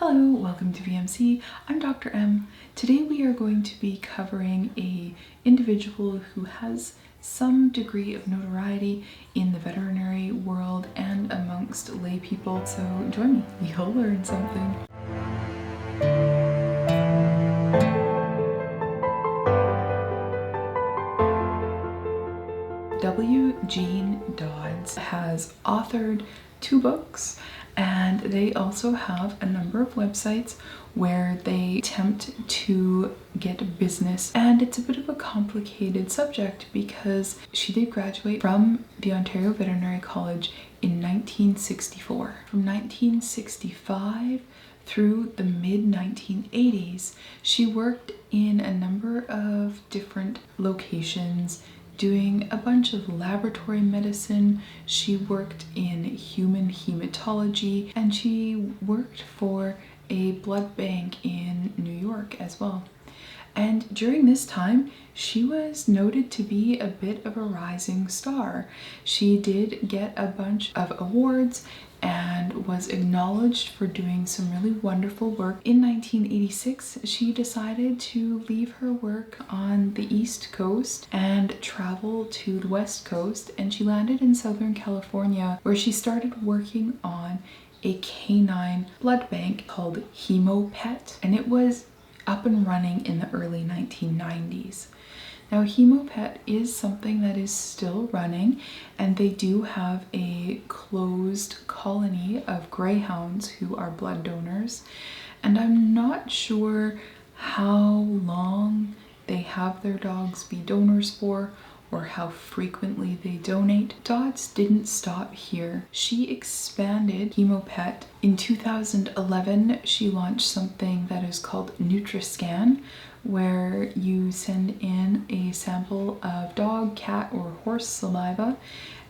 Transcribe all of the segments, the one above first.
Hello, welcome to VMC. I'm Dr. M. Today we are going to be covering an individual who has some degree of notoriety in the veterinary world and amongst lay people, so join me, you'll learn something. W. Gene Dodds has authored 2 books, and they also have a number of websites where they attempt to get business. And it's a bit of a complicated subject because she did graduate from the Ontario Veterinary College in 1964. From 1965 through the mid-1980s, she worked in a number of different locations doing a bunch of laboratory medicine. She worked in human hematology, and she worked for a blood bank in New York as well. And during this time, she was noted to be a bit of a rising star. She did get a bunch of awards and was acknowledged for doing some really wonderful work. In 1986, she decided to leave her work on the East Coast and travel to the West Coast, and she landed in Southern California, where she started working on a canine blood bank called HemoPet, and it was up and running in the early 1990s. Now, HemoPet is something that is still running, and they do have a closed colony of greyhounds who are blood donors, and I'm not sure how long they have their dogs be donors for or how frequently they donate. Dodds didn't stop here. She expanded HemoPet. In 2011, she launched something that is called NutriScan, where you send in a sample of dog, cat, or horse saliva,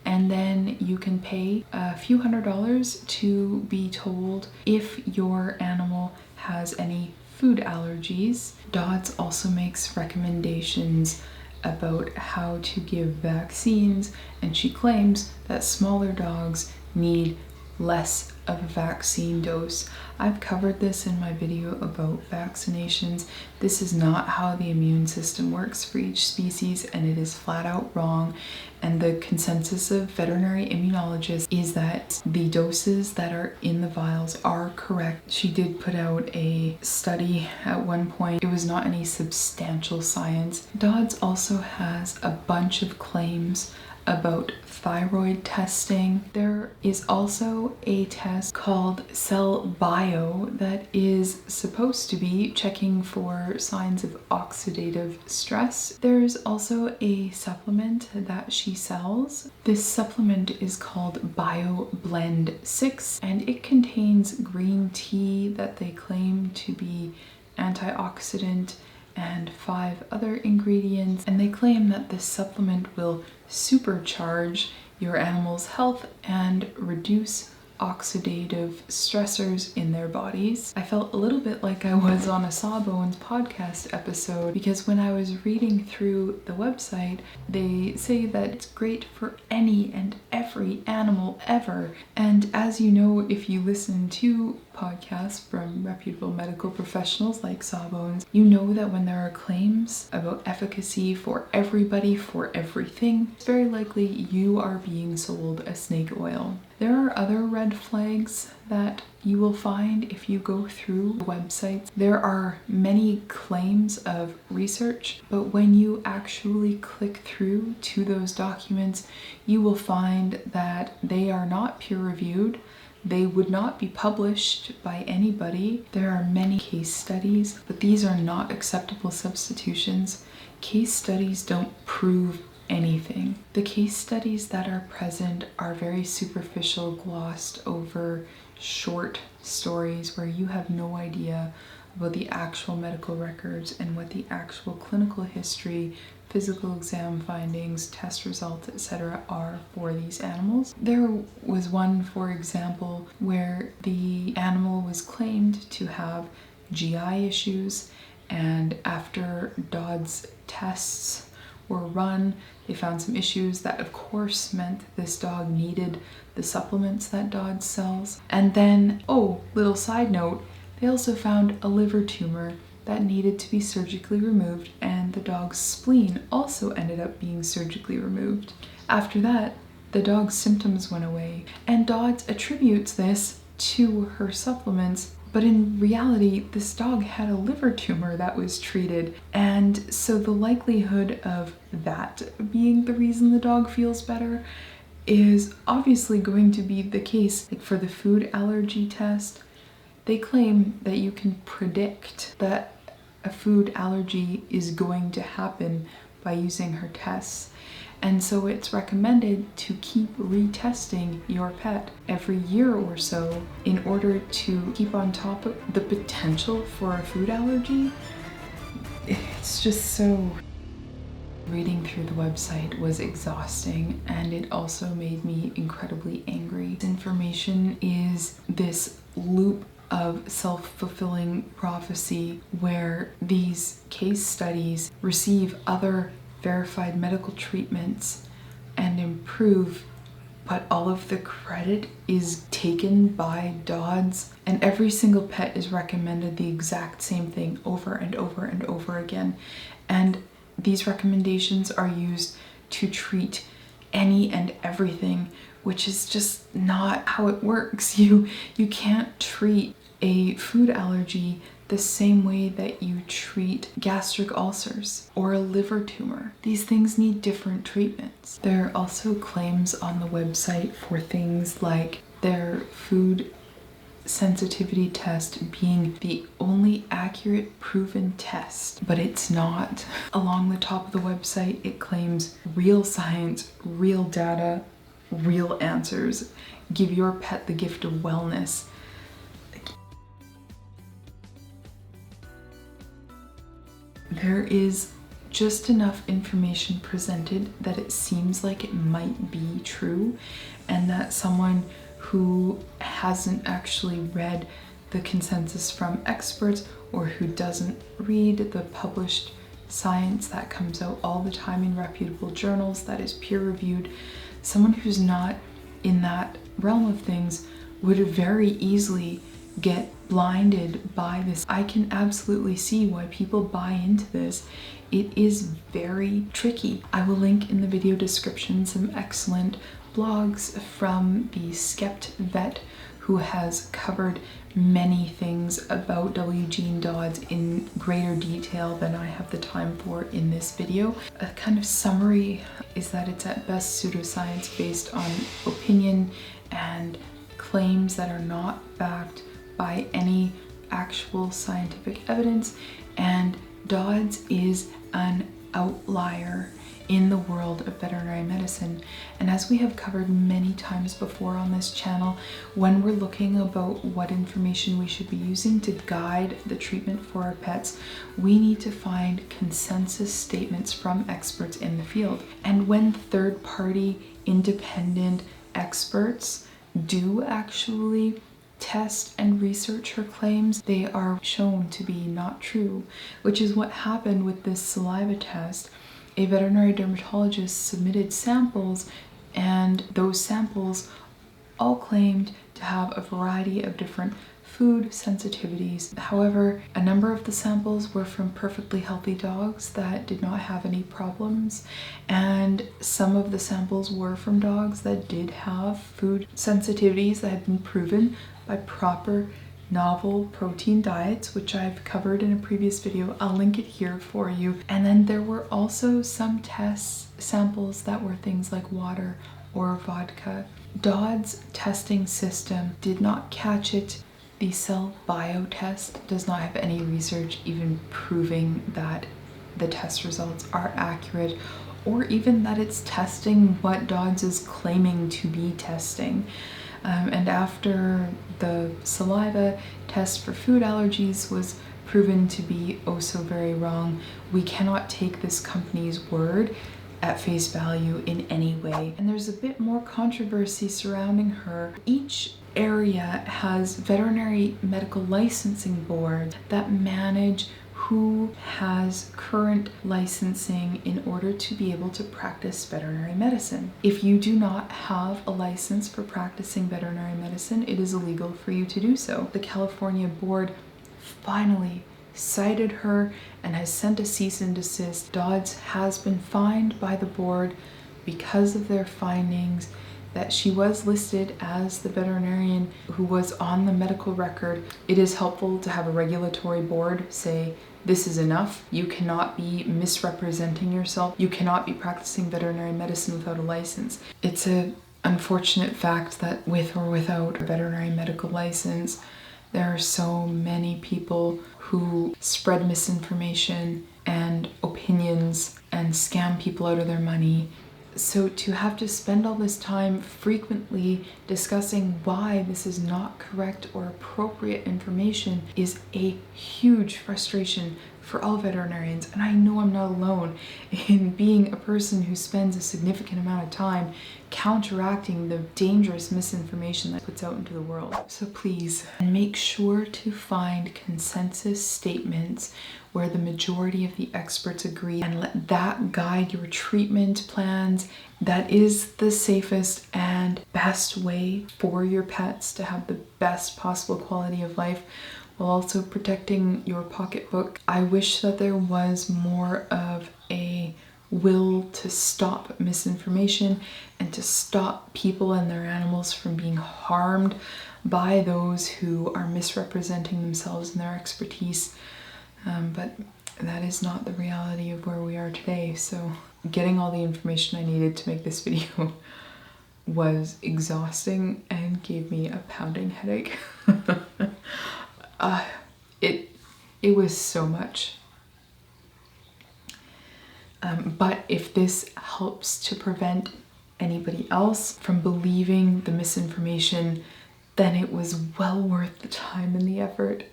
and then you can pay a few $100s to be told if your animal has any food allergies. Dodds also makes recommendations about how to give vaccines, and she claims that smaller dogs need less of a vaccine dose. I've covered this in my video about vaccinations. This is not how the immune system works for each species, and it is flat out wrong. And the consensus of veterinary immunologists is that the doses that are in the vials are correct. She did put out a study at one point. It was not any substantial science. Dodds also has a bunch of claims about thyroid testing. There is also a test called Cell Bio that is supposed to be checking for signs of oxidative stress. There's also a supplement that she sells. This supplement is called Bio Blend 6, and it contains green tea that they claim to be antioxidant and 5 other ingredients, and they claim that this supplement will supercharge your animal's health and reduce oxidative stressors in their bodies. I felt a little bit like I was on a Sawbones podcast episode, because when I was reading through the website, they say that it's great for any and every animal ever. And as you know, if you listen to podcasts from reputable medical professionals like Sawbones, you know that when there are claims about efficacy for everybody, for everything, it's very likely you are being sold a snake oil. There are other red flags that you will find if you go through websites. There are many claims of research, but when you actually click through to those documents, you will find that they are not peer-reviewed. They would not be published by anybody. There are many case studies, but these are not acceptable substitutions. Case studies don't prove anything. The case studies that are present are very superficial, glossed over short stories where you have no idea about the actual medical records and what the actual clinical history, physical exam findings, test results, etc. are for these animals. There was one, for example, where the animal was claimed to have GI issues, and after Dodds tests were run, they found some issues that of course meant this dog needed the supplements that Dodds sells. And then, oh, little side note, They also found a liver tumor that needed to be surgically removed, and the dog's spleen also ended up being surgically removed. After that, the dog's symptoms went away, and Dodds attributes this to her supplements, but in reality, this dog had a liver tumor that was treated, and so the likelihood of that being the reason the dog feels better is obviously going to be the case. Like for the food allergy test, they claim that you can predict that a food allergy is going to happen by using her tests. And so it's recommended to keep retesting your pet every year or so in order to keep on top of the potential for a food allergy. It's just so... Reading through the website was exhausting, and it also made me incredibly angry. This information is this loop of self-fulfilling prophecy where these case studies receive other verified medical treatments and improve, but all of the credit is taken by Dodds, and every single pet is recommended the exact same thing over and over and over again. And these recommendations are used to treat any and everything, which is just not how it works. You can't treat a food allergy the same way that you treat gastric ulcers or a liver tumor. These things need different treatments. There are also claims on the website for things like their food sensitivity test being the only accurate proven test, but it's not. Along the top of the website, it claims real science, real data, real answers. Give your pet the gift of wellness. There is just enough information presented that it seems like it might be true, and that someone who hasn't actually read the consensus from experts, or who doesn't read the published science that comes out all the time in reputable journals that is peer-reviewed, someone who's not in that realm of things would very easily get blinded by this. I can absolutely see why people buy into this. It is very tricky. I will link in the video description some excellent blogs from the SkeptVet, who has covered many things about W. Gene Dodds in greater detail than I have the time for in this video. A kind of summary is that it's at best pseudoscience based on opinion and claims that are not backed by any actual scientific evidence, and Dodds is an outlier in the world of veterinary medicine. And as we have covered many times before on this channel, when we're looking about what information we should be using to guide the treatment for our pets, we need to find consensus statements from experts in the field. And when third-party independent experts do actually test and research her claims, they are shown to be not true, which is what happened with this saliva test. A veterinary dermatologist submitted samples, and those samples all claimed to have a variety of different food sensitivities. However, a number of the samples were from perfectly healthy dogs that did not have any problems, and some of the samples were from dogs that did have food sensitivities that had been proven by proper novel protein diets, which I've covered in a previous video. I'll link it here for you. And then there were also some samples that were things like water or vodka. Dodds' testing system did not catch it. The cell bio test does not have any research even proving that the test results are accurate, or even that it's testing what Dodds is claiming to be testing. And after the saliva test for food allergies was proven to be oh so very wrong, we cannot take this company's word at face value in any way. And there's a bit more controversy surrounding her. Each area has veterinary medical licensing boards that manage who has current licensing in order to be able to practice veterinary medicine. If you do not have a license for practicing veterinary medicine, it is illegal for you to do so. The California board finally cited her and has sent a cease and desist. Dodds has been fined by the board because of their findings that she was listed as the veterinarian who was on the medical record. It is helpful to have a regulatory board say, this is enough. You cannot be misrepresenting yourself. You cannot be practicing veterinary medicine without a license. It's an unfortunate fact that with or without a veterinary medical license, there are so many people who spread misinformation and opinions and scam people out of their money. So to have to spend all this time frequently discussing why this is not correct or appropriate information is a huge frustration for all veterinarians. And I know I'm not alone in being a person who spends a significant amount of time counteracting the dangerous misinformation that puts out into the world. So please make sure to find consensus statements where the majority of the experts agree and let that guide your treatment plans. That is the safest and best way for your pets to have the best possible quality of life while also protecting your pocketbook. I wish that there was more of a will to stop misinformation and to stop people and their animals from being harmed by those who are misrepresenting themselves and their expertise. But that is not the reality of where we are today. So getting all the information I needed to make this video was exhausting and gave me a pounding headache. It was so much. But if this helps to prevent anybody else from believing the misinformation, then it was well worth the time and the effort.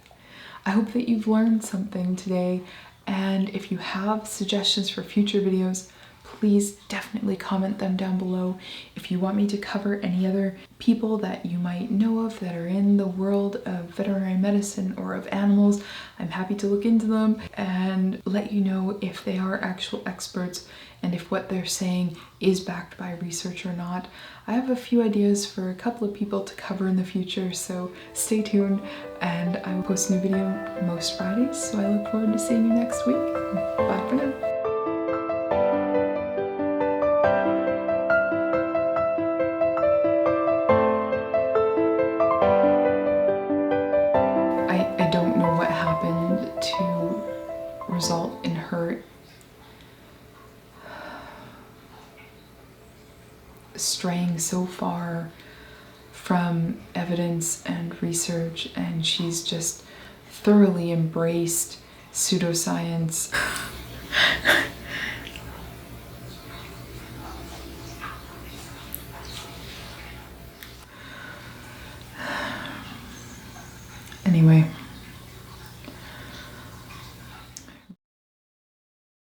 I hope that you've learned something today, and if you have suggestions for future videos, please definitely comment them down below. If you want me to cover any other people that you might know of that are in the world of veterinary medicine or of animals, I'm happy to look into them and let you know if they are actual experts and if what they're saying is backed by research or not. I have a few ideas for a couple of people to cover in the future, so stay tuned, and I will post a new video most Fridays, so I look forward to seeing you next week. Bye for now. I don't know what happened to result in her straying so far from evidence and research, and she's just thoroughly embraced pseudoscience. Anyway.